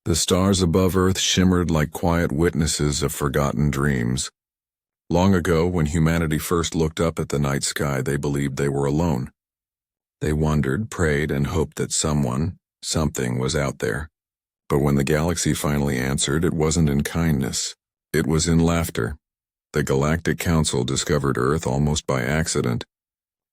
The stars above Earth shimmered like quiet witnesses of forgotten dreams. Long ago, when humanity first looked up at the night sky, they believed they were alone. They wondered, prayed, and hoped that someone, something was out there. But when the galaxy finally answered, it wasn't in kindness. It was in laughter. The Galactic Council discovered Earth almost by accident.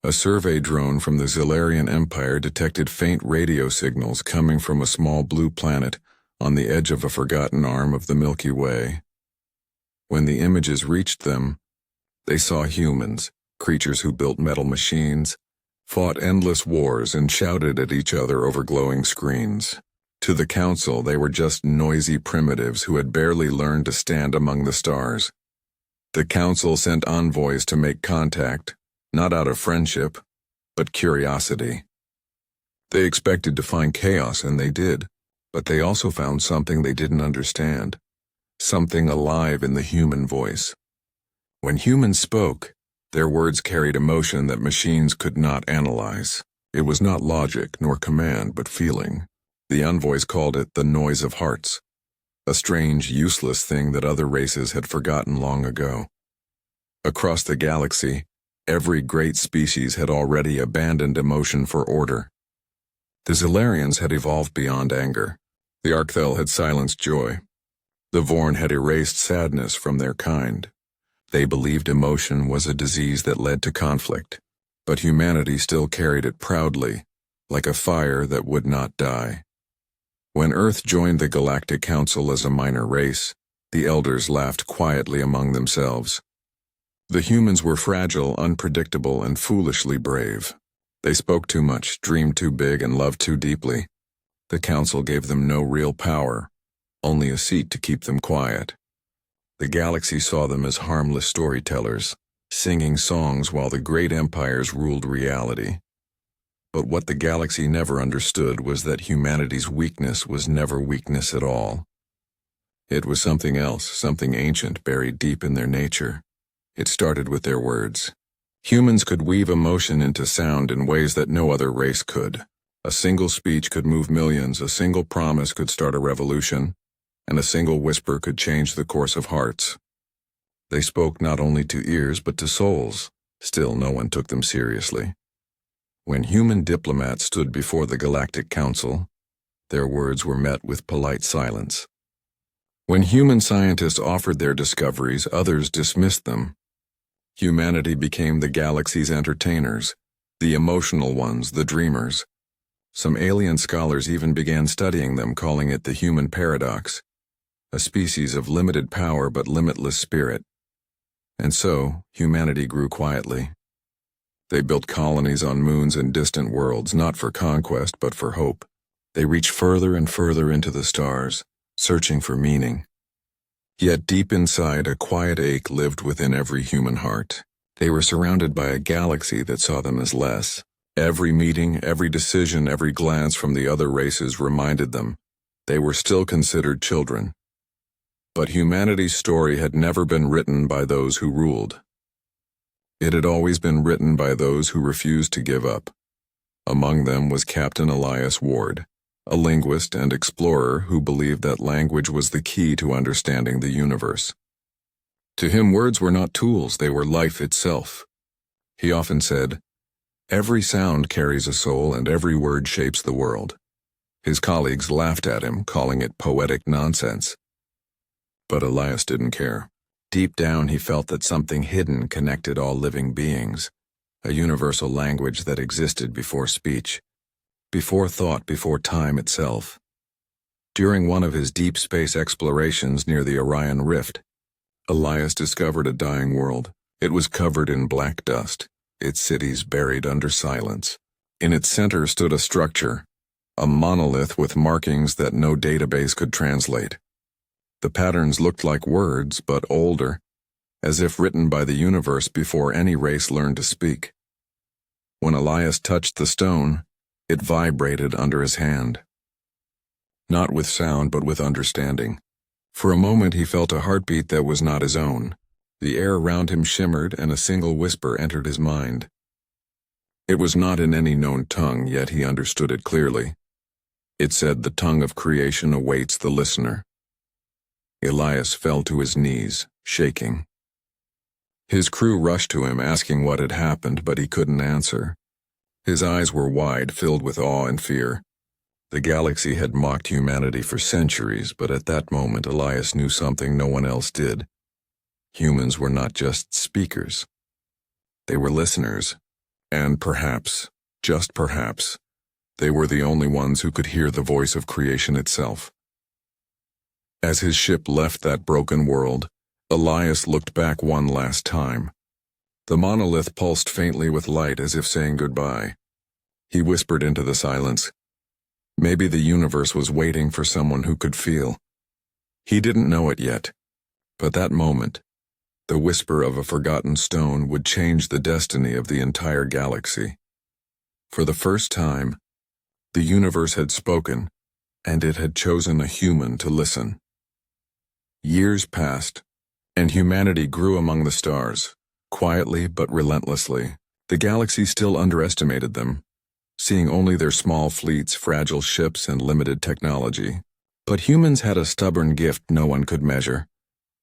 A survey drone from the Zilarian Empire detected faint radio signals coming from a small blue planet on the edge of a forgotten arm of the Milky Way. When the images reached them, they saw humans, creatures who built metal machines, fought endless wars, and shouted at each other over glowing screens. To the Council, they were just noisy primitives who had barely learned to stand among the stars. The Council sent envoys to make contact, not out of friendship, but curiosity. They expected to find chaos, and they did, but they also found something they didn't understand, something alive in the human voice. When humans spoke, their words carried emotion that machines could not analyze. It was not logic nor command, but feeling. The envoys called it the noise of hearts, a strange, useless thing that other races had forgotten long ago. Across the galaxy, every great species had already abandoned emotion for order. The Zilarians had evolved beyond anger. The Archthel had silenced joy. The Vorn had erased sadness from their kind. They believed emotion was a disease that led to conflict, but humanity still carried it proudly, like a fire that would not die. When Earth joined the Galactic Council as a minor race, the elders laughed quietly among themselves. The humans were fragile, unpredictable, and foolishly brave. They spoke too much, dreamed too big, and loved too deeply. The Council gave them no real power, only a seat to keep them quiet. The galaxy saw them as harmless storytellers, singing songs while the great empires ruled reality. But what the galaxy never understood was that humanity's weakness was never weakness at all. It was something else, something ancient buried deep in their nature. It started with their words. Humans could weave emotion into sound in ways that no other race could. A single speech could move millions, a single promise could start a revolution, and a single whisper could change the course of hearts. They spoke not only to ears but to souls. Still, no one took them seriously. When human diplomats stood before the Galactic Council, their words were met with polite silence. When human scientists offered their discoveries, others dismissed them. Humanity became the galaxy's entertainers, the emotional ones, the dreamers. Some alien scholars even began studying them, calling it the human paradox, a species of limited power but limitless spirit. And so, humanity grew quietly. They built colonies on moons and distant worlds, not for conquest, but for hope. They reached further and further into the stars, searching for meaning. Yet deep inside, a quiet ache lived within every human heart. They were surrounded by a galaxy that saw them as less. Every meeting, every decision, every glance from the other races reminded them they were still considered children. But humanity's story had never been written by those who ruled. It had always been written by those who refused to give up. Among them was Captain Elias Ward, a linguist and explorer who believed that language was the key to understanding the universe. To him, words were not tools, they were life itself. He often said, "Every sound carries a soul and every word shapes the world." His colleagues laughed at him, calling it poetic nonsense. But Elias didn't care. Deep down, he felt that something hidden connected all living beings, a universal language that existed before speech, before thought, before time itself. During one of his deep space explorations near the Orion Rift, Elias discovered a dying world. It was covered in black dust, its cities buried under silence. In its center stood a structure, a monolith with markings that no database could translate. The patterns looked like words, but older, as if written by the universe before any race learned to speak. When Elias touched the stone, it vibrated under his hand. Not with sound, but with understanding. For a moment he felt a heartbeat that was not his own. The air around him shimmered, and a single whisper entered his mind. It was not in any known tongue, yet he understood it clearly. It said, "The tongue of creation awaits the listener." Elias fell to his knees, shaking. His crew rushed to him, asking what had happened, but he couldn't answer. His eyes were wide, filled with awe and fear. The galaxy had mocked humanity for centuries, but at that moment Elias knew something no one else did. Humans were not just speakers. They were listeners, and perhaps, just perhaps, they were the only ones who could hear the voice of creation itself. As his ship left that broken world, Elias looked back one last time. The monolith pulsed faintly with light as if saying goodbye. He whispered into the silence. Maybe the universe was waiting for someone who could feel. He didn't know it yet, but that moment, the whisper of a forgotten stone, would change the destiny of the entire galaxy. For the first time, the universe had spoken, and it had chosen a human to listen. Years passed, and humanity grew among the stars, quietly but relentlessly. The galaxy still underestimated them, seeing only their small fleets, fragile ships, and limited technology. But humans had a stubborn gift no one could measure: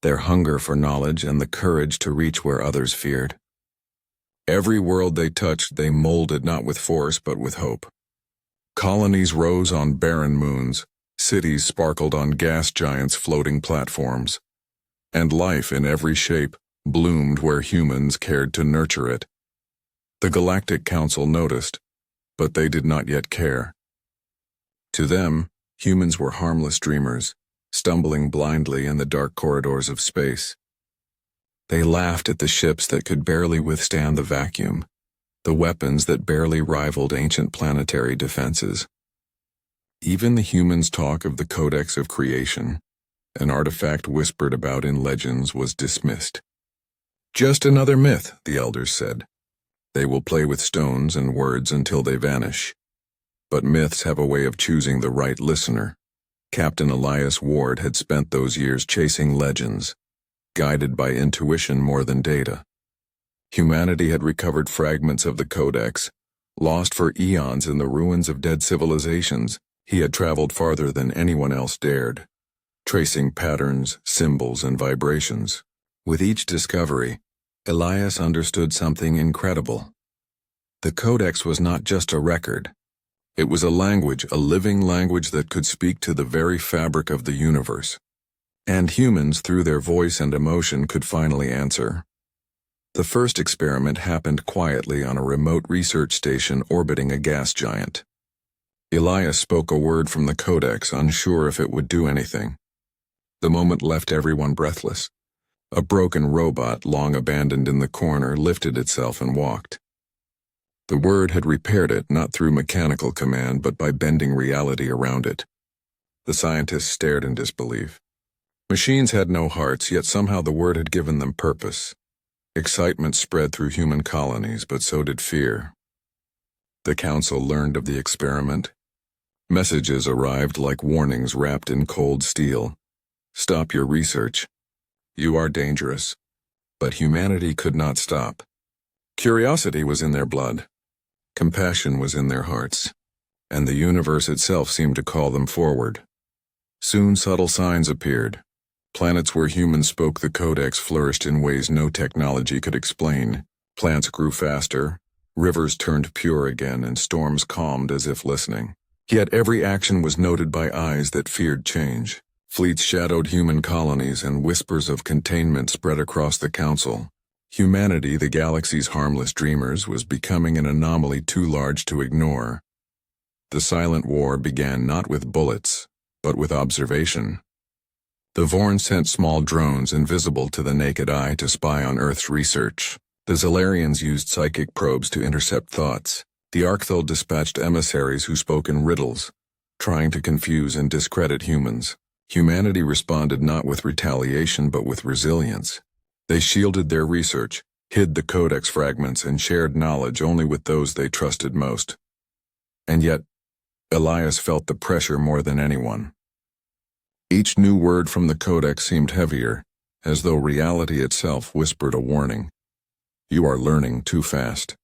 their hunger for knowledge and the courage to reach where others feared. Every world they touched, they molded not with force but with hope. Colonies rose on barren moons, cities sparkled on gas giants' floating platforms, and life in every shape bloomed where humans cared to nurture it. The Galactic Council noticed, but they did not yet care. To them, humans were harmless dreamers, stumbling blindly in the dark corridors of space. They laughed at the ships that could barely withstand the vacuum, the weapons that barely rivaled ancient planetary defenses. Even the humans' talk of the Codex of Creation, an artifact whispered about in legends, was dismissed. "Just another myth," the elders said. "They will play with stones and words until they vanish." But myths have a way of choosing the right listener. Captain Elias Ward had spent those years chasing legends, guided by intuition more than data. Humanity had recovered fragments of the Codex, lost for eons in the ruins of dead civilizations. He had traveled farther than anyone else dared, tracing patterns, symbols, and vibrations. With each discovery, Elias understood something incredible. The Codex was not just a record. It was a language, a living language that could speak to the very fabric of the universe. And humans, through their voice and emotion, could finally answer. The first experiment happened quietly on a remote research station orbiting a gas giant. Elias spoke a word from the Codex, unsure if it would do anything. The moment left everyone breathless. A broken robot, long abandoned in the corner, lifted itself and walked. The word had repaired it, not through mechanical command, but by bending reality around it. The scientists stared in disbelief. Machines had no hearts, yet somehow the word had given them purpose. Excitement spread through human colonies, but so did fear. The council learned of the experiment. Messages arrived like warnings wrapped in cold steel. "Stop your research. You are dangerous." But humanity could not stop. Curiosity was in their blood. Compassion was in their hearts. And the universe itself seemed to call them forward. Soon subtle signs appeared. Planets where humans spoke the Codex flourished in ways no technology could explain. Plants grew faster, rivers turned pure again, and storms calmed as if listening. Yet every action was noted by eyes that feared change. Fleets shadowed human colonies, and whispers of containment spread across the council. Humanity, the galaxy's harmless dreamers, was becoming an anomaly too large to ignore. The silent war began not with bullets, but with observation. The Vorn sent small drones invisible to the naked eye to spy on Earth's research. The Zalarians used psychic probes to intercept thoughts. The Arcthul dispatched emissaries who spoke in riddles, trying to confuse and discredit humans. Humanity responded not with retaliation but with resilience. They shielded their research, hid the Codex fragments, and shared knowledge only with those they trusted most. And yet, Elias felt the pressure more than anyone. Each new word from the Codex seemed heavier, as though reality itself whispered a warning. "You are learning too fast."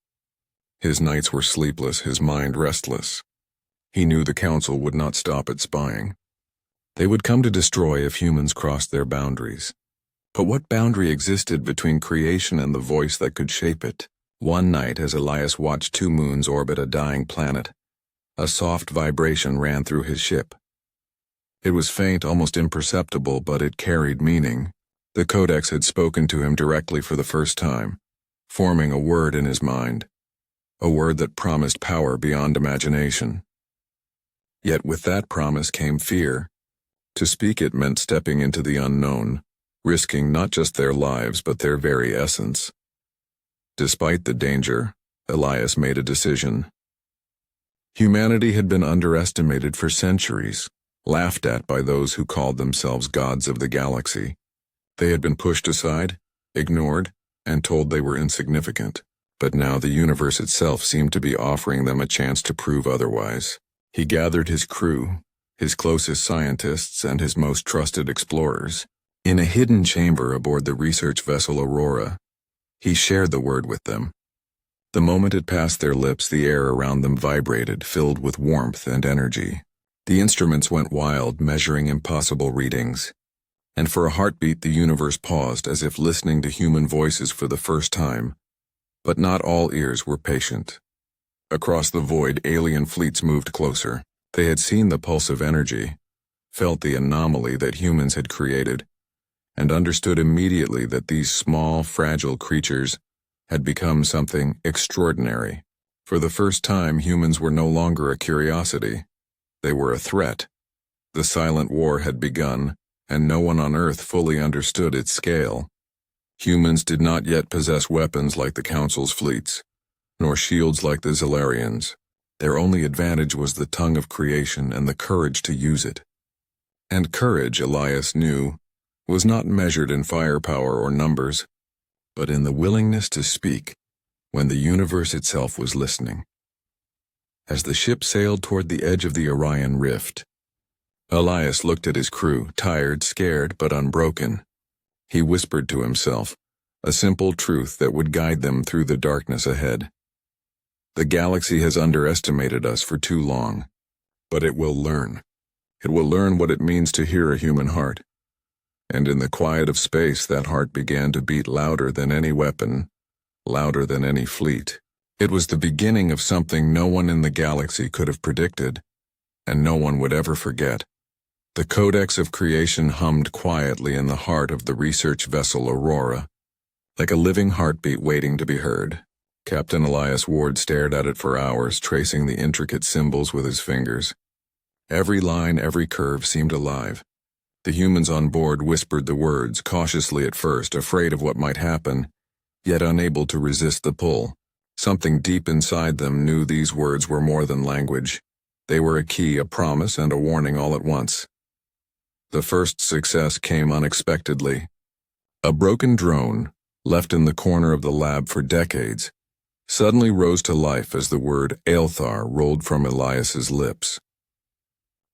His nights were sleepless, his mind restless. He knew the Council would not stop at spying. They would come to destroy if humans crossed their boundaries. But what boundary existed between creation and the voice that could shape it? One night, as Elias watched 2 moons orbit a dying planet, a soft vibration ran through his ship. It was faint, almost imperceptible, but it carried meaning. The Codex had spoken to him directly for the first time, forming a word in his mind, a word that promised power beyond imagination. Yet with that promise came fear. To speak it meant stepping into the unknown, risking not just their lives but their very essence. Despite the danger, Elias made a decision. Humanity had been underestimated for centuries, laughed at by those who called themselves gods of the galaxy. They had been pushed aside, ignored, and told they were insignificant. But now the universe itself seemed to be offering them a chance to prove otherwise. He gathered his crew, his closest scientists, and his most trusted explorers, in a hidden chamber aboard the research vessel Aurora. He shared the word with them. The moment it passed their lips, the air around them vibrated, filled with warmth and energy. The instruments went wild, measuring impossible readings. And for a heartbeat, the universe paused, as if listening to human voices for the first time. But not all ears were patient. Across the void, alien fleets moved closer. They had seen the pulse of energy, felt the anomaly that humans had created, and understood immediately that these small, fragile creatures had become something extraordinary. For the first time, humans were no longer a curiosity. They were a threat. The silent war had begun, and no one on Earth fully understood its scale. Humans did not yet possess weapons like the Council's fleets, nor shields like the Zellarians. Their only advantage was the tongue of creation and the courage to use it. And courage, Elias knew, was not measured in firepower or numbers, but in the willingness to speak when the universe itself was listening. As the ship sailed toward the edge of the Orion Rift, Elias looked at his crew, tired, scared, but unbroken. He whispered to himself, a simple truth that would guide them through the darkness ahead. The galaxy has underestimated us for too long, but it will learn. It will learn what it means to hear a human heart. And in the quiet of space, that heart began to beat louder than any weapon, louder than any fleet. It was the beginning of something no one in the galaxy could have predicted, and no one would ever forget. The Codex of Creation hummed quietly in the heart of the research vessel Aurora, like a living heartbeat waiting to be heard. Captain Elias Ward stared at it for hours, tracing the intricate symbols with his fingers. Every line, every curve seemed alive. The humans on board whispered the words, cautiously at first, afraid of what might happen, yet unable to resist the pull. Something deep inside them knew these words were more than language. They were a key, a promise, and a warning all at once. The first success came unexpectedly. A broken drone, left in the corner of the lab for decades, suddenly rose to life as the word Aelthar rolled from Elias's lips.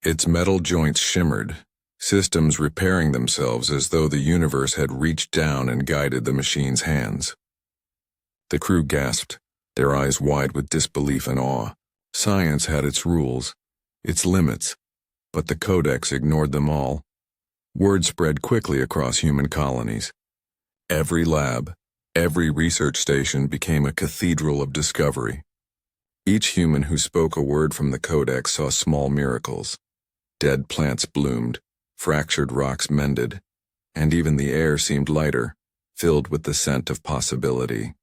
Its metal joints shimmered, systems repairing themselves as though the universe had reached down and guided the machine's hands. The crew gasped, their eyes wide with disbelief and awe. Science had its rules, its limits, but the Codex ignored them all. Word spread quickly across human colonies. Every lab, every research station became a cathedral of discovery. Each human who spoke a word from the Codex saw small miracles. Dead plants bloomed, fractured rocks mended, and even the air seemed lighter, filled with the scent of possibility.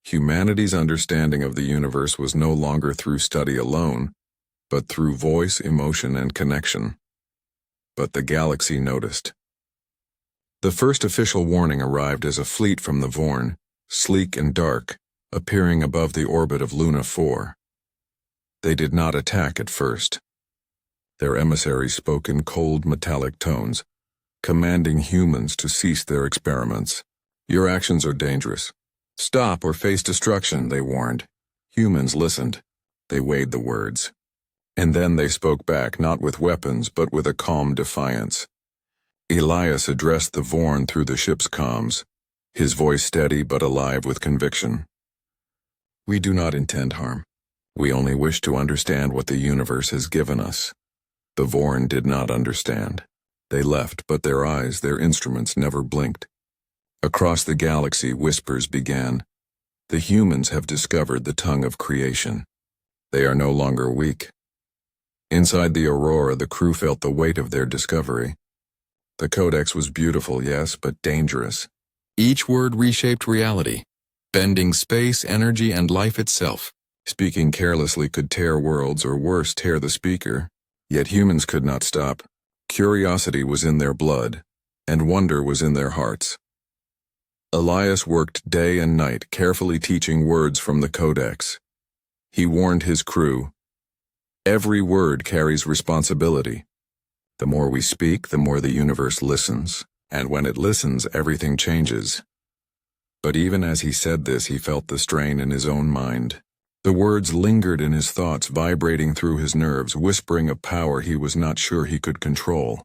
Humanity's understanding of the universe was no longer through study alone, but through voice, emotion, and connection. But the galaxy noticed. The first official warning arrived as a fleet from the Vorn, sleek and dark, appearing above the orbit of Luna 4. They did not attack at first. Their emissaries spoke in cold, metallic tones, commanding humans to cease their experiments. Your actions are dangerous. Stop or face destruction, they warned. Humans listened. They weighed the words. And then they spoke back, not with weapons, but with a calm defiance. Elias addressed the Vorn through the ship's comms, his voice steady but alive with conviction. We do not intend harm. We only wish to understand what the universe has given us. The Vorn did not understand. They left, but their eyes, their instruments, never blinked. Across the galaxy, whispers began. The humans have discovered the tongue of creation. They are no longer weak. Inside the Aurora, the crew felt the weight of their discovery. The Codex was beautiful, yes, but dangerous. Each word reshaped reality, bending space, energy, and life itself. Speaking carelessly could tear worlds, or worse, tear the speaker. Yet humans could not stop. Curiosity was in their blood, and wonder was in their hearts. Elias worked day and night, carefully teaching words from the Codex. He warned his crew, "Every word carries responsibility. The more we speak, the more the universe listens, and when it listens, everything changes." But even as he said this, he felt the strain in his own mind. The words lingered in his thoughts, vibrating through his nerves, whispering a power he was not sure he could control.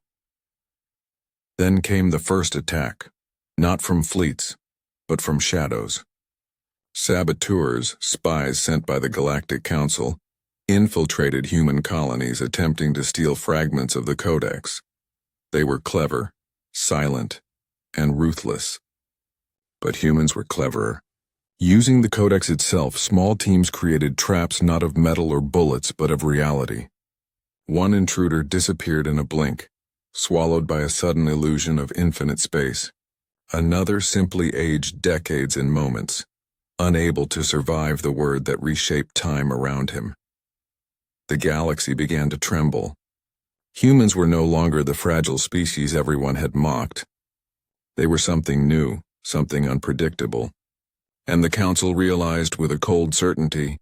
Then came the first attack, not from fleets, but from shadows. Saboteurs, spies sent by the Galactic Council, infiltrated human colonies attempting to steal fragments of the Codex. They were clever, silent, and ruthless. But humans were cleverer. Using the Codex itself, small teams created traps not of metal or bullets, but of reality. One intruder disappeared in a blink, swallowed by a sudden illusion of infinite space. Another simply aged decades in moments, unable to survive the word that reshaped time around him. The galaxy began to tremble. Humans were no longer the fragile species everyone had mocked. They were something new, something unpredictable. And the Council realized with a cold certainty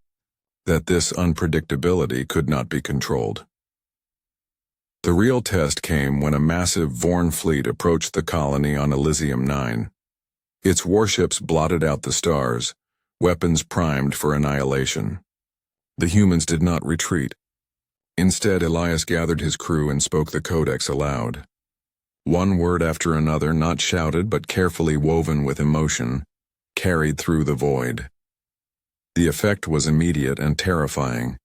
that this unpredictability could not be controlled. The real test came when a massive Vorn fleet approached the colony on Elysium 9. Its warships blotted out the stars, weapons primed for annihilation. The humans did not retreat. Instead, Elias gathered his crew and spoke the Codex aloud. One word after another, not shouted but carefully woven with emotion, carried through the void. The effect was immediate and terrifying.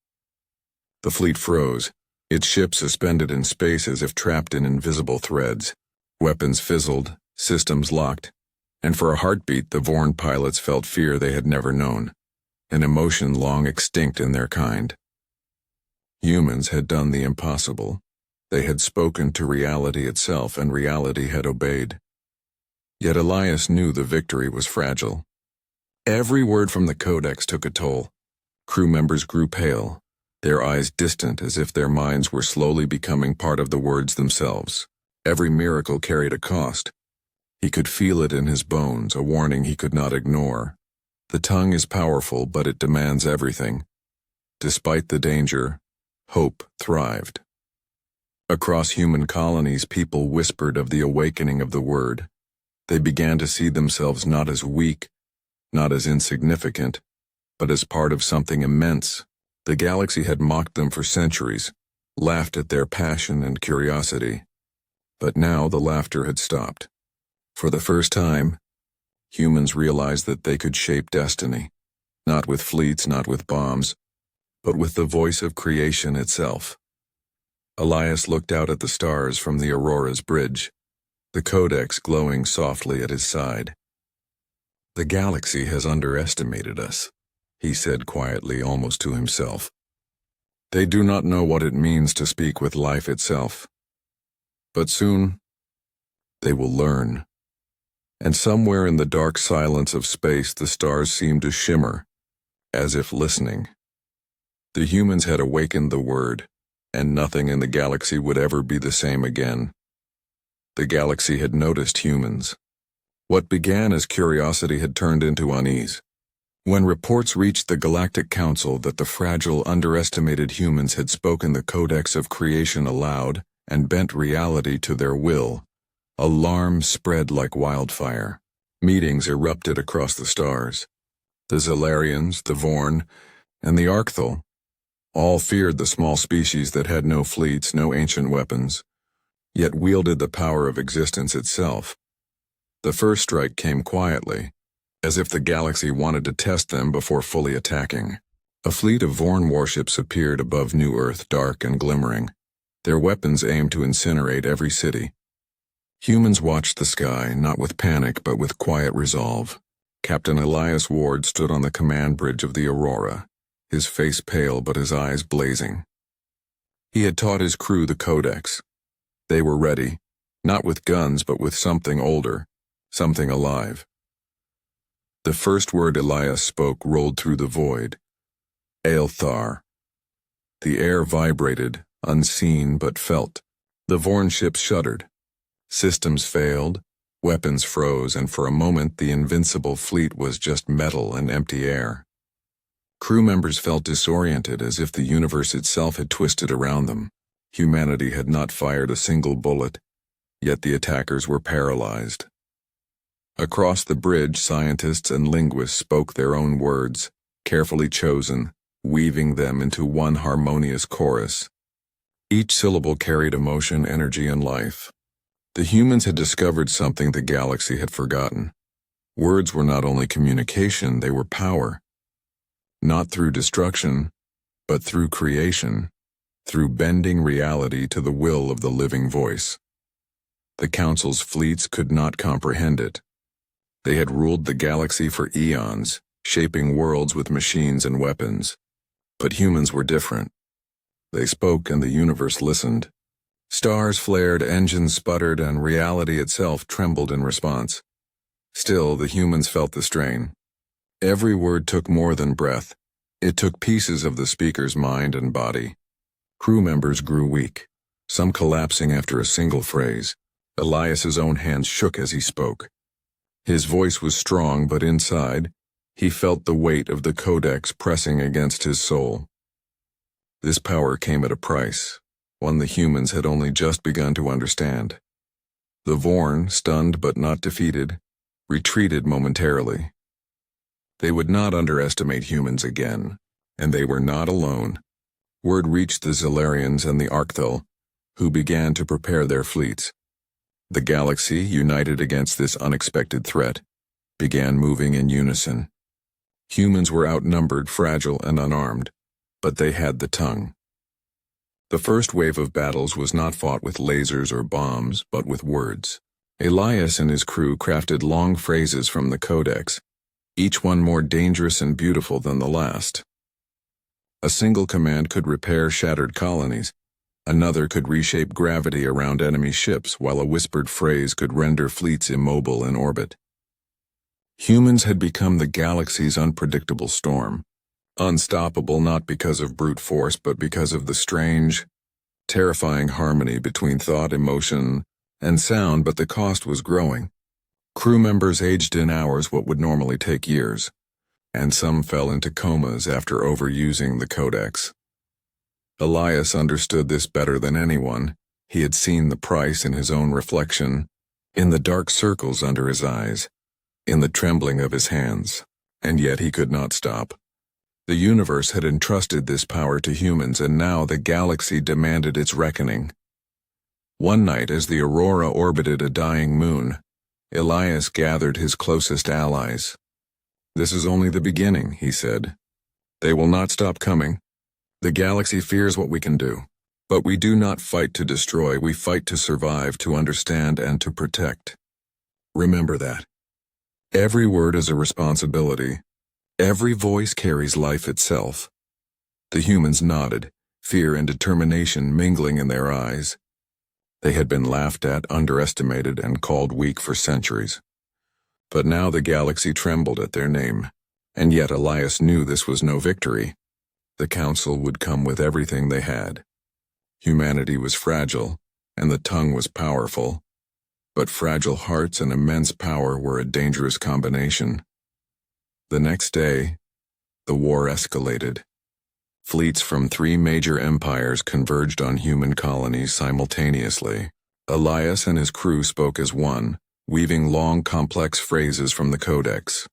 The fleet froze, its ships suspended in space as if trapped in invisible threads. Weapons fizzled, systems locked, and for a heartbeat the Vorn pilots felt fear they had never known, an emotion long extinct in their kind. Humans had done the impossible. They had spoken to reality itself, and reality had obeyed. Yet Elias knew the victory was fragile. Every word from the Codex took a toll. Crew members grew pale, their eyes distant as if their minds were slowly becoming part of the words themselves. Every miracle carried a cost. He could feel it in his bones, a warning he could not ignore. The tongue is powerful, but it demands everything. Despite the danger, hope thrived. Across human colonies, people whispered of the awakening of the word. They began to see themselves not as weak, not as insignificant, but as part of something immense. The galaxy had mocked them for centuries, laughed at their passion and curiosity. But now the laughter had stopped. For the first time, humans realized that they could shape destiny, not with fleets, not with bombs, but with the voice of creation itself. Elias looked out at the stars from the Aurora's bridge, the Codex glowing softly at his side. "The galaxy has underestimated us," he said quietly, almost to himself. "They do not know what it means to speak with life itself. But soon, they will learn." And somewhere in the dark silence of space, the stars seemed to shimmer, as if listening. The humans had awakened the word, and nothing in the galaxy would ever be the same again. The galaxy had noticed humans. What began as curiosity had turned into unease. When reports reached the Galactic Council that the fragile, underestimated humans had spoken the Codex of creation aloud and bent reality to their will, alarm spread like wildfire. Meetings erupted across the stars. The Zellarians, the Vorn, and the Arcthal all feared the small species that had no fleets, no ancient weapons, yet wielded the power of existence itself. The first strike came quietly, as if the galaxy wanted to test them before fully attacking. A fleet of Vorn warships appeared above New Earth, dark and glimmering. Their weapons aimed to incinerate every city. Humans watched the sky, not with panic but with quiet resolve. Captain Elias Ward stood on the command bridge of the Aurora, his face pale but his eyes blazing. He had taught his crew the Codex. They were ready, not with guns but with something older, something alive. The first word Elias spoke rolled through the void. Aelthar. The air vibrated, unseen but felt. The Vorn ships shuddered. Systems failed, weapons froze, and for a moment the invincible fleet was just metal and empty air. Crew members felt disoriented, as if the universe itself had twisted around them. Humanity had not fired a single bullet, yet the attackers were paralyzed. Across the bridge, scientists and linguists spoke their own words, carefully chosen, weaving them into one harmonious chorus. Each syllable carried emotion, energy, and life. The humans had discovered something the galaxy had forgotten. Words were not only communication, they were power. Not through destruction, but through creation, through bending reality to the will of the living voice. The Council's fleets could not comprehend it. They had ruled the galaxy for eons, shaping worlds with machines and weapons. But humans were different. They spoke and the universe listened. Stars flared, engines sputtered, and reality itself trembled in response. Still, the humans felt the strain. Every word took more than breath. It took pieces of the speaker's mind and body. Crew members grew weak, some collapsing after a single phrase. Elias's own hands shook as he spoke. His voice was strong, but inside, he felt the weight of the Codex pressing against his soul. This power came at a price, one the humans had only just begun to understand. The Vorn, stunned but not defeated, retreated momentarily. They would not underestimate humans again, and they were not alone. Word reached the Zilarians and the Arcthel, who began to prepare their fleets. The galaxy, united against this unexpected threat, began moving in unison. Humans were outnumbered, fragile, and unarmed, but they had the tongue. The first wave of battles was not fought with lasers or bombs, but with words. Elias and his crew crafted long phrases from the Codex, each one more dangerous and beautiful than the last. A single command could repair shattered colonies. Another could reshape gravity around enemy ships, while a whispered phrase could render fleets immobile in orbit. Humans had become the galaxy's unpredictable storm. Unstoppable not because of brute force, but because of the strange, terrifying harmony between thought, emotion, and sound, but the cost was growing. Crew members aged in hours what would normally take years, and some fell into comas after overusing the Codex. Elias understood this better than anyone. He had seen the price in his own reflection, in the dark circles under his eyes, in the trembling of his hands, and yet he could not stop. The universe had entrusted this power to humans, and now the galaxy demanded its reckoning. One night, as the Aurora orbited a dying moon, Elias gathered his closest allies. "This is only the beginning," he said. "They will not stop coming. The galaxy fears what we can do. But we do not fight to destroy, we fight to survive, to understand, and to protect. Remember that. Every word is a responsibility. Every voice carries life itself." The humans nodded, fear and determination mingling in their eyes. They had been laughed at, underestimated, and called weak for centuries. But now the galaxy trembled at their name, and yet Elias knew this was no victory. The Council would come with everything they had. Humanity was fragile, and the tongue was powerful, but fragile hearts and immense power were a dangerous combination. The next day, the war escalated. Fleets from 3 major empires converged on human colonies simultaneously. Elias and his crew spoke as one, weaving long, complex phrases from the Codex.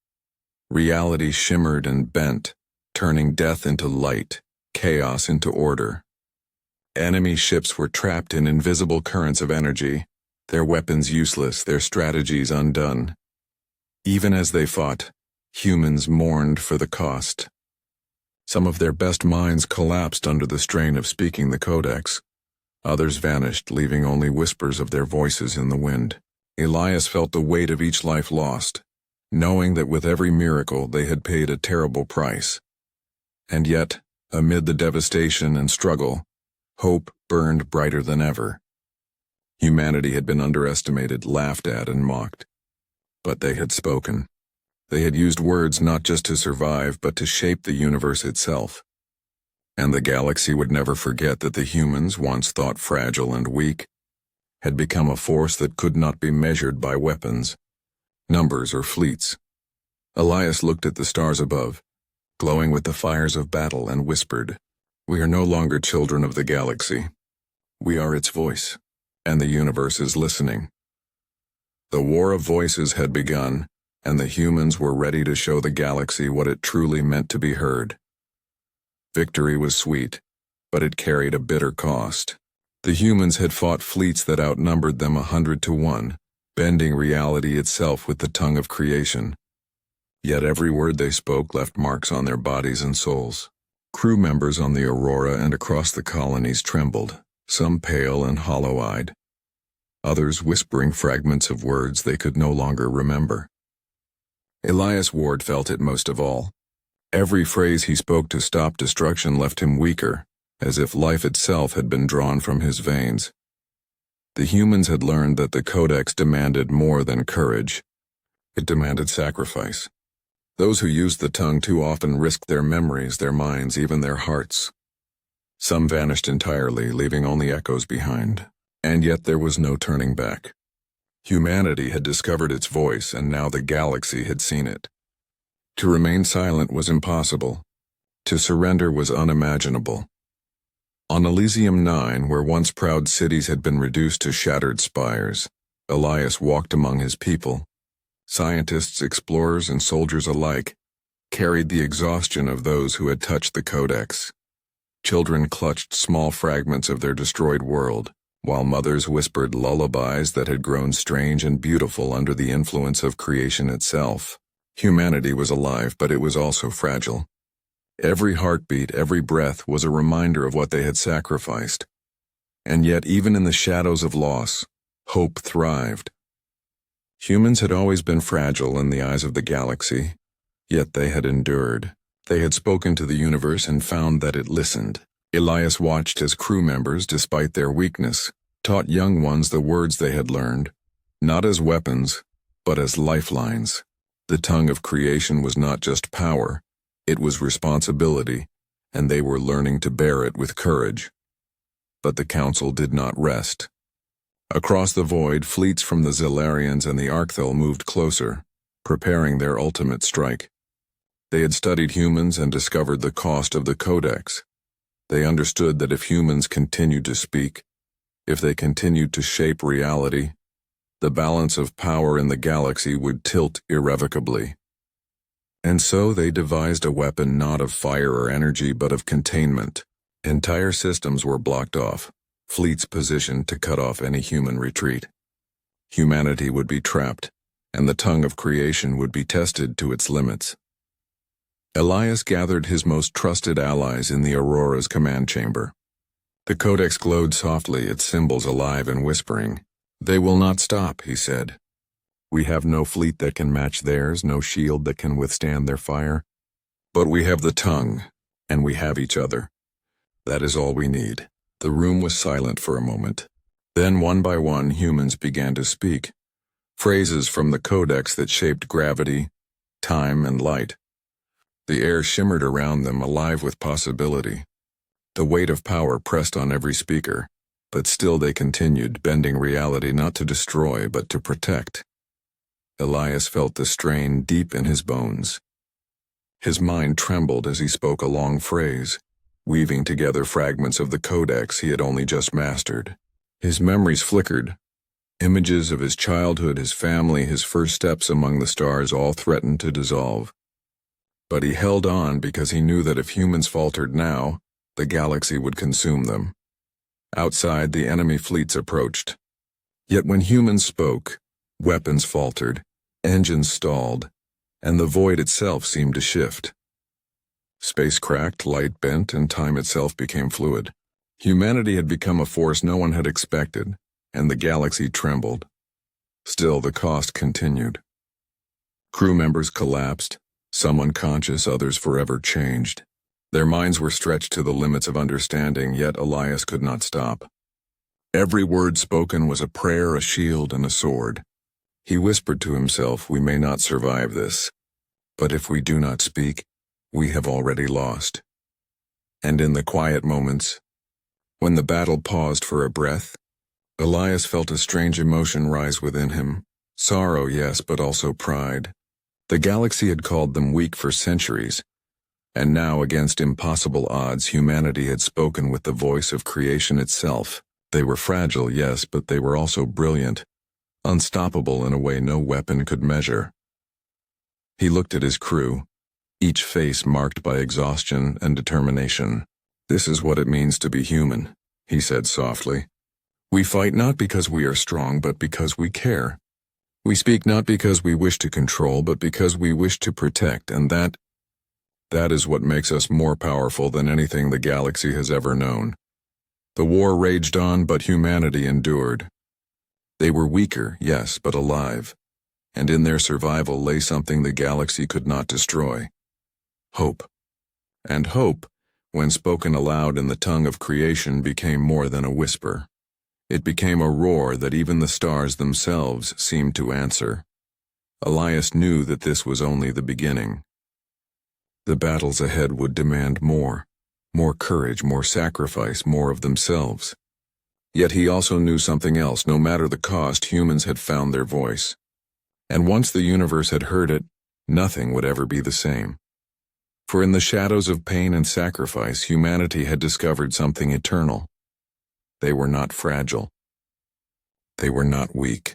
Reality shimmered and bent, turning death into light, chaos into order. Enemy ships were trapped in invisible currents of energy, their weapons useless, their strategies undone. Even as they fought, humans mourned for the cost. Some of their best minds collapsed under the strain of speaking the codex. Others vanished, leaving only whispers of their voices in the wind. Elias felt the weight of each life lost, knowing that with every miracle they had paid a terrible price. And yet, amid the devastation and struggle, hope burned brighter than ever. Humanity had been underestimated, laughed at, and mocked. But they had spoken. They had used words not just to survive, but to shape the universe itself. And the galaxy would never forget that the humans, once thought fragile and weak, had become a force that could not be measured by weapons, numbers, or fleets. Elias looked at the stars above, glowing with the fires of battle, and whispered, "We are no longer children of the galaxy. We are its voice, and the universe is listening." The war of voices had begun, and the humans were ready to show the galaxy what it truly meant to be heard. Victory was sweet, but it carried a bitter cost. The humans had fought fleets that outnumbered them 100-1, bending reality itself with the tongue of creation. Yet every word they spoke left marks on their bodies and souls. Crew members on the Aurora and across the colonies trembled, some pale and hollow-eyed, others whispering fragments of words they could no longer remember. Elias Ward felt it most of all. Every phrase he spoke to stop destruction left him weaker, as if life itself had been drawn from his veins. The humans had learned that the Codex demanded more than courage. It demanded sacrifice. Those who used the tongue too often risked their memories, their minds, even their hearts. Some vanished entirely, leaving only echoes behind. And yet there was no turning back. Humanity had discovered its voice, and now the galaxy had seen it. To remain silent was impossible. To surrender was unimaginable. On Elysium 9, where once proud cities had been reduced to shattered spires, Elias walked among his people. Scientists, explorers, and soldiers alike carried the exhaustion of those who had touched the Codex. Children clutched small fragments of their destroyed world, while mothers whispered lullabies that had grown strange and beautiful under the influence of creation itself. Humanity was alive, but it was also fragile. Every heartbeat, every breath was a reminder of what they had sacrificed. And yet, even in the shadows of loss, hope thrived. Humans had always been fragile in the eyes of the galaxy, yet they had endured. They had spoken to the universe and found that it listened. Elias watched as crew members, despite their weakness, taught young ones the words they had learned, not as weapons, but as lifelines. The tongue of creation was not just power, it was responsibility, and they were learning to bear it with courage. But the Council did not rest. Across the void, fleets from the Zilarians and the Arcthel moved closer, preparing their ultimate strike. They had studied humans and discovered the cost of the Codex. They understood that if humans continued to speak, if they continued to shape reality, the balance of power in the galaxy would tilt irrevocably. And so they devised a weapon not of fire or energy but of containment. Entire systems were blocked off, fleets positioned to cut off any human retreat. Humanity would be trapped, and the tongue of creation would be tested to its limits. Elias gathered his most trusted allies in the Aurora's command chamber. The Codex glowed softly, its symbols alive and whispering. "They will not stop," he said. "We have no fleet that can match theirs, no shield that can withstand their fire. But we have the tongue, and we have each other. That is all we need." The room was silent for a moment. Then, one by one, humans began to speak. Phrases from the Codex that shaped gravity, time, and light. The air shimmered around them, alive with possibility. The weight of power pressed on every speaker, but still they continued, bending reality not to destroy, but to protect. Elias felt the strain deep in his bones. His mind trembled as he spoke a long phrase, weaving together fragments of the Codex he had only just mastered. His memories flickered. Images of his childhood, his family, his first steps among the stars all threatened to dissolve. But he held on because he knew that if humans faltered now, the galaxy would consume them. Outside, the enemy fleets approached. Yet when humans spoke, weapons faltered, engines stalled, and the void itself seemed to shift. Space cracked, light bent, and time itself became fluid. Humanity had become a force no one had expected, and the galaxy trembled. Still, the cost continued. Crew members collapsed, some unconscious, others forever changed. Their minds were stretched to the limits of understanding, yet Elias could not stop. Every word spoken was a prayer, a shield, and a sword. He whispered to himself, "We may not survive this, but if we do not speak, we have already lost." And in the quiet moments, when the battle paused for a breath, Elias felt a strange emotion rise within him. Sorrow, yes, but also pride. The galaxy had called them weak for centuries, and now, against impossible odds, humanity had spoken with the voice of creation itself. They were fragile, yes, but they were also brilliant, unstoppable in a way no weapon could measure. He looked at his crew, each face marked by exhaustion and determination. "This is what it means to be human," he said softly. "We fight not because we are strong, but because we care. We speak not because we wish to control, but because we wish to protect, and that is what makes us more powerful than anything the galaxy has ever known." The war raged on, but humanity endured. They were weaker, yes, but alive, and in their survival lay something the galaxy could not destroy: hope. And hope, when spoken aloud in the tongue of creation, became more than a whisper. It became a roar that even the stars themselves seemed to answer. Elias knew that this was only the beginning. The battles ahead would demand more courage, more sacrifice, more of themselves. Yet he also knew something else. No matter the cost, humans had found their voice. And once the universe had heard it, nothing would ever be the same. For in the shadows of pain and sacrifice, humanity had discovered something eternal. They were not fragile. They were not weak.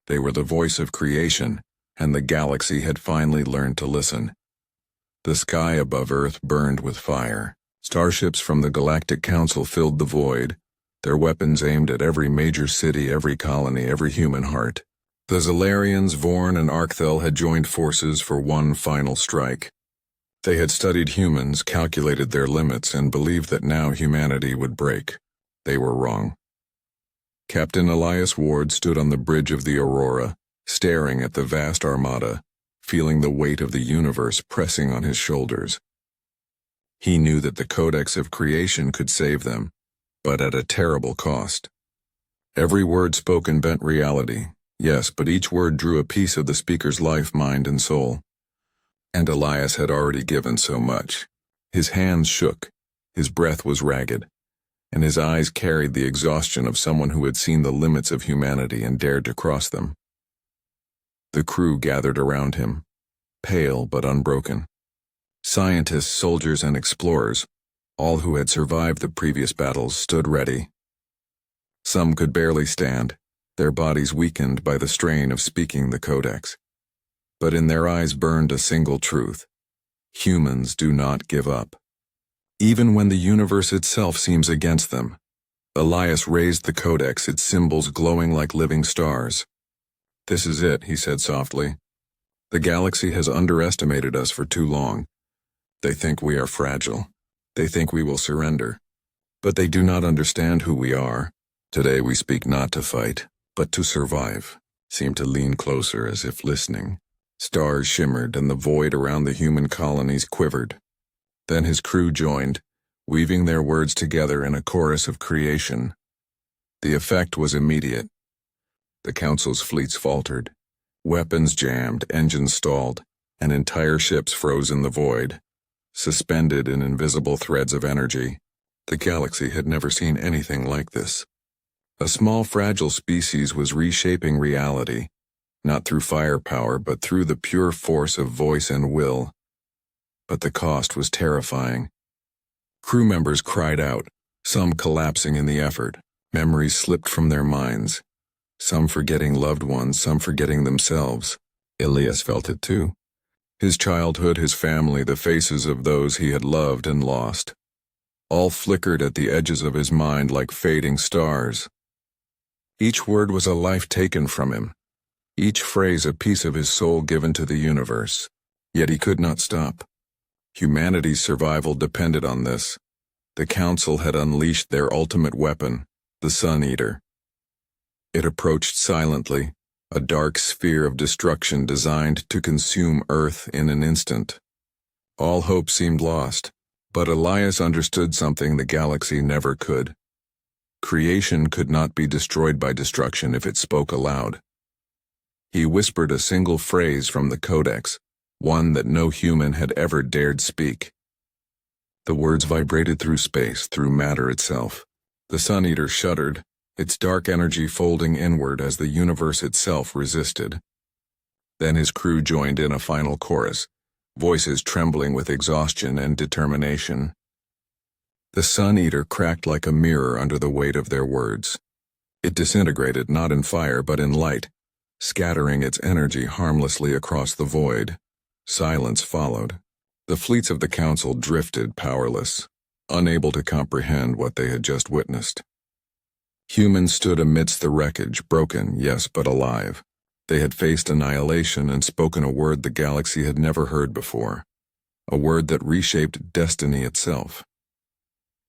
They were the voice of creation, and the galaxy had finally learned to listen. The sky above Earth burned with fire. Starships from the Galactic Council filled the void, their weapons aimed at every major city, every colony, every human heart. The Zalarians, Vorn, and Arcthel had joined forces for one final strike. They had studied humans, calculated their limits, and believed that now humanity would break. They were wrong. Captain Elias Ward stood on the bridge of the Aurora, staring at the vast armada, feeling the weight of the universe pressing on his shoulders. He knew that the Codex of Creation could save them, but at a terrible cost. Every word spoken bent reality, yes, but each word drew a piece of the speaker's life, mind, and soul. And Elias had already given so much. His hands shook, his breath was ragged, and his eyes carried the exhaustion of someone who had seen the limits of humanity and dared to cross them. The crew gathered around him, pale but unbroken. Scientists, soldiers, and explorers, all who had survived the previous battles, stood ready. Some could barely stand, their bodies weakened by the strain of speaking the Codex. But in their eyes burned a single truth: humans do not give up. Even when the universe itself seems against them. Elias raised the Codex, its symbols glowing like living stars. "This is it," he said softly. "The galaxy has underestimated us for too long. They think we are fragile. They think we will surrender. But they do not understand who we are. Today we speak not to fight, but to survive." Seemed to lean closer as if listening. Stars shimmered and the void around the human colonies quivered. Then his crew joined, weaving their words together in a chorus of creation. The effect was immediate. The Council's fleets faltered. Weapons jammed, engines stalled, and entire ships froze in the void, suspended in invisible threads of energy. The galaxy had never seen anything like this. A small, fragile species was reshaping reality, not through firepower, but through the pure force of voice and will. But the cost was terrifying. Crew members cried out, some collapsing in the effort. Memories slipped from their minds, some forgetting loved ones, some forgetting themselves. Elias felt it too. His childhood, his family, the faces of those he had loved and lost, all flickered at the edges of his mind like fading stars. Each word was a life taken from him, each phrase a piece of his soul given to the universe. Yet he could not stop. Humanity's survival depended on this. The Council had unleashed their ultimate weapon, the Sun Eater. It approached silently, a dark sphere of destruction designed to consume Earth in an instant. All hope seemed lost, but Elias understood something the galaxy never could. Creation could not be destroyed by destruction if it spoke aloud. He whispered a single phrase from the Codex, one that no human had ever dared speak. The words vibrated through space, through matter itself. The Sun Eater shuddered, its dark energy folding inward as the universe itself resisted. Then his crew joined in a final chorus, voices trembling with exhaustion and determination. The Sun Eater cracked like a mirror under the weight of their words. It disintegrated not in fire but in light, scattering its energy harmlessly across the void. Silence followed. The fleets of the Council drifted powerless, unable to comprehend what they had just witnessed. Humans stood amidst the wreckage, broken, yes, but alive. They had faced annihilation and spoken a word the galaxy had never heard before, a word that reshaped destiny itself.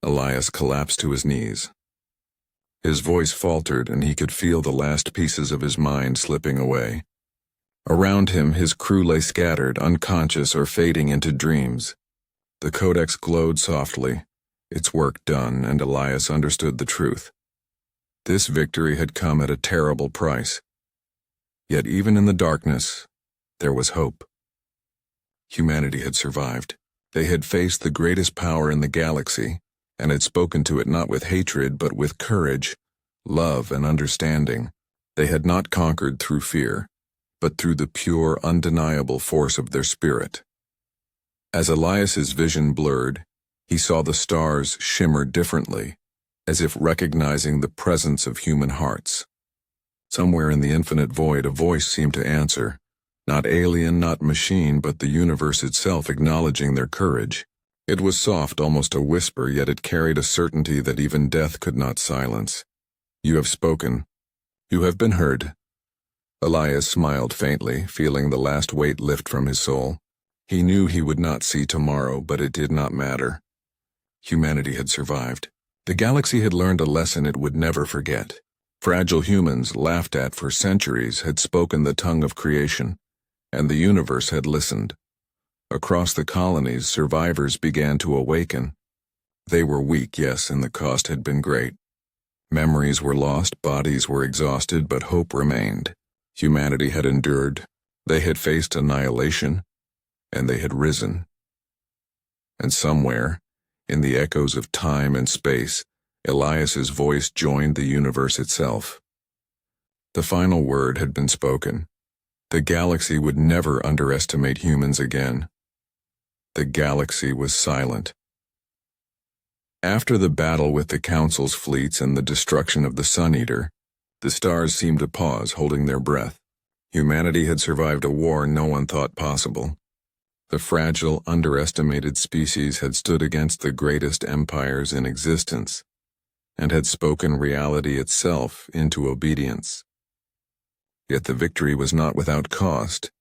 Elias collapsed to his knees. His voice faltered, and he could feel the last pieces of his mind slipping away. Around him, his crew lay scattered, unconscious or fading into dreams. The Codex glowed softly, its work done, and Elias understood the truth. This victory had come at a terrible price. Yet even in the darkness, there was hope. Humanity had survived. They had faced the greatest power in the galaxy, and had spoken to it not with hatred but with courage, love, and understanding. They had not conquered through fear, but through the pure, undeniable force of their spirit. As Elias's vision blurred, he saw the stars shimmer differently, as if recognizing the presence of human hearts. Somewhere in the infinite void, a voice seemed to answer, not alien, not machine, but the universe itself acknowledging their courage. It was soft, almost a whisper, yet it carried a certainty that even death could not silence. "You have spoken. You have been heard." Elias smiled faintly, feeling the last weight lift from his soul. He knew he would not see tomorrow, but it did not matter. Humanity had survived. The galaxy had learned a lesson it would never forget. Fragile humans, laughed at for centuries, had spoken the tongue of creation, and the universe had listened. Across the colonies, survivors began to awaken. They were weak, yes, and the cost had been great. Memories were lost, bodies were exhausted, but hope remained. Humanity had endured. They had faced annihilation, and they had risen. And somewhere, in the echoes of time and space, Elias's voice joined the universe itself. The final word had been spoken. The galaxy would never underestimate humans again. The galaxy was silent. After the battle with the Council's fleets and the destruction of the Sun Eater, the stars seemed to pause, holding their breath. Humanity had survived a war no one thought possible. The fragile, underestimated species had stood against the greatest empires in existence, and had spoken reality itself into obedience. Yet the victory was not without cost.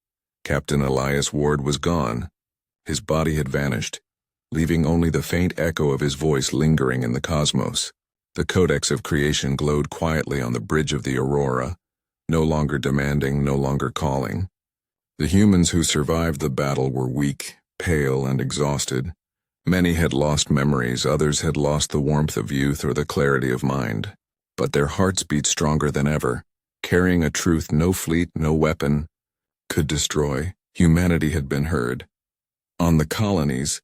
Captain Elias Ward was gone. His body had vanished, leaving only the faint echo of his voice lingering in the cosmos. The Codex of Creation glowed quietly on the bridge of the Aurora, no longer demanding, no longer calling. The humans who survived the battle were weak, pale, and exhausted. Many had lost memories, others had lost the warmth of youth or the clarity of mind. But their hearts beat stronger than ever, carrying a truth no fleet, no weapon could destroy. Humanity had been heard. On the colonies,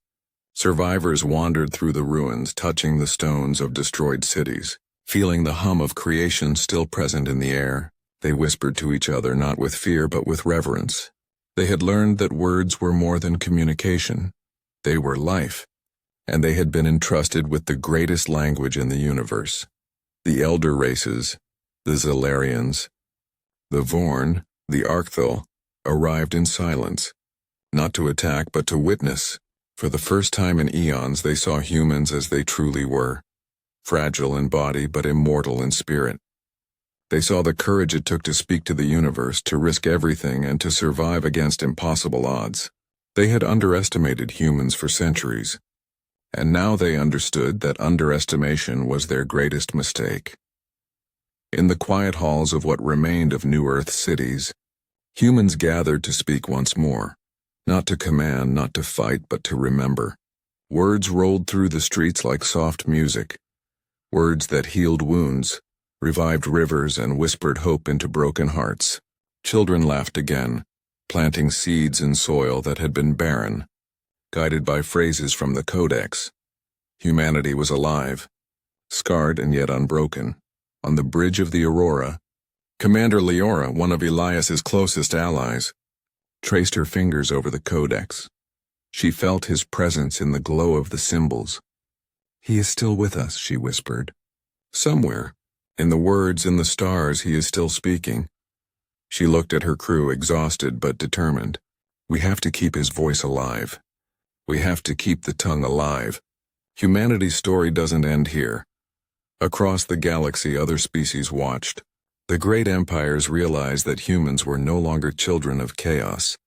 survivors wandered through the ruins, touching the stones of destroyed cities. Feeling the hum of creation still present in the air, they whispered to each other not with fear but with reverence. They had learned that words were more than communication. They were life, and they had been entrusted with the greatest language in the universe. The elder races, the Zellarians, the Vorn, the Arcthal, arrived in silence, not to attack but to witness. For the first time in eons they saw humans as they truly were, fragile in body but immortal in spirit. They saw the courage it took to speak to the universe, to risk everything, and to survive against impossible odds. They had underestimated humans for centuries, and now they understood that underestimation was their greatest mistake. In the quiet halls of what remained of New Earth cities, humans gathered to speak once more, not to command, not to fight, but to remember. Words rolled through the streets like soft music, words that healed wounds, revived rivers, and whispered hope into broken hearts. Children laughed again, planting seeds in soil that had been barren. Guided by phrases from the Codex, humanity was alive, scarred and yet unbroken. On the bridge of the Aurora, Commander Leora, one of Elias's closest allies, traced her fingers over the Codex. She felt his presence in the glow of the symbols. "He is still with us," she whispered. "Somewhere, in the words in the stars, he is still speaking." She looked at her crew, exhausted but determined. "We have to keep his voice alive. We have to keep the tongue alive. Humanity's story doesn't end here." Across the galaxy, other species watched. The great empires realized that humans were no longer children of chaos.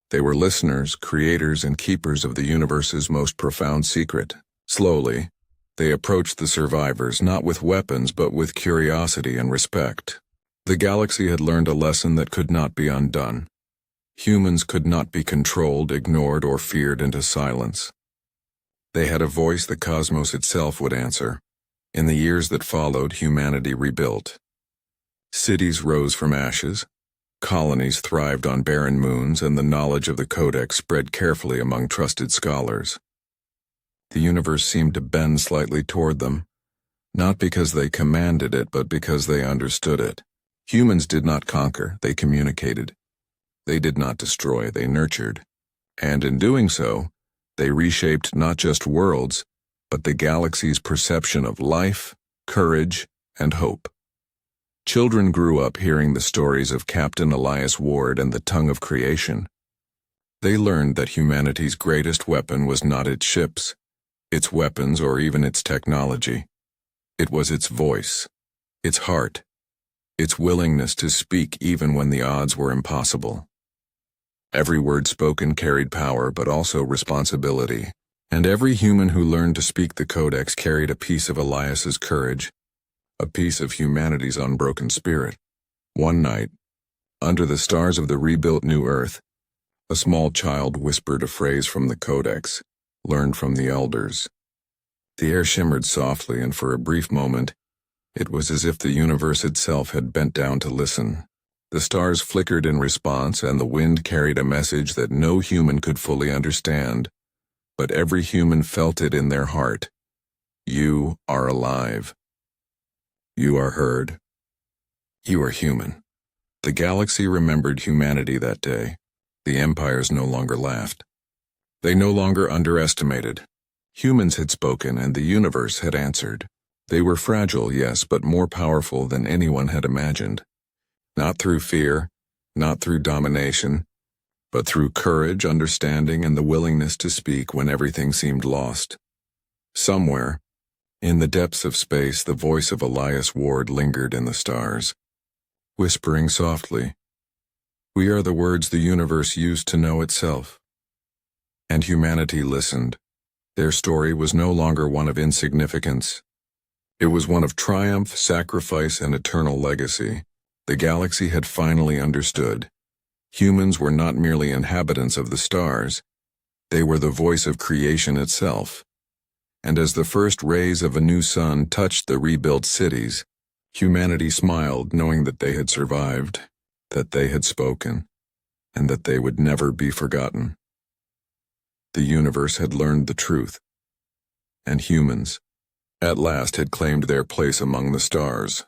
They were listeners, creators, and keepers of the universe's most profound secret. Slowly, they approached the survivors not with weapons but with curiosity and respect. The galaxy had learned a lesson that could not be undone. Humans could not be controlled, ignored, or feared into silence. They had a voice the cosmos itself would answer. In the years that followed, humanity rebuilt. Cities rose from ashes, colonies thrived on barren moons, and the knowledge of the Codex spread carefully among trusted scholars. The universe seemed to bend slightly toward them, not because they commanded it, but because they understood it. Humans did not conquer, they communicated. They did not destroy, they nurtured. And in doing so, they reshaped not just worlds, but the galaxy's perception of life, courage, and hope. Children grew up hearing the stories of Captain Elias Ward and the Tongue of Creation. They learned that humanity's greatest weapon was not its ships, its weapons, or even its technology. It was its voice, its heart, its willingness to speak even when the odds were impossible. Every word spoken carried power, but also responsibility. And every human who learned to speak the Codex carried a piece of Elias's courage, a piece of humanity's unbroken spirit. One night, under the stars of the rebuilt New Earth, a small child whispered a phrase from the Codex, learned from the elders. The air shimmered softly, and for a brief moment, it was as if the universe itself had bent down to listen. The stars flickered in response, and the wind carried a message that no human could fully understand. But every human felt it in their heart. You are alive. You are heard. You are human. The galaxy remembered humanity that day. The empires no longer laughed. They no longer underestimated. Humans had spoken, and the universe had answered. They were fragile, yes, but more powerful than anyone had imagined. Not through fear, not through domination, but through courage, understanding, and the willingness to speak when everything seemed lost. Somewhere, in the depths of space, the voice of Elias Ward lingered in the stars, whispering softly, "We are the words the universe used to know itself." And humanity listened. Their story was no longer one of insignificance. It was one of triumph, sacrifice, and eternal legacy. The galaxy had finally understood. Humans were not merely inhabitants of the stars, they were the voice of creation itself. And as the first rays of a new sun touched the rebuilt cities, humanity smiled, knowing that they had survived, that they had spoken, and that they would never be forgotten. The universe had learned the truth, and humans, at last, had claimed their place among the stars.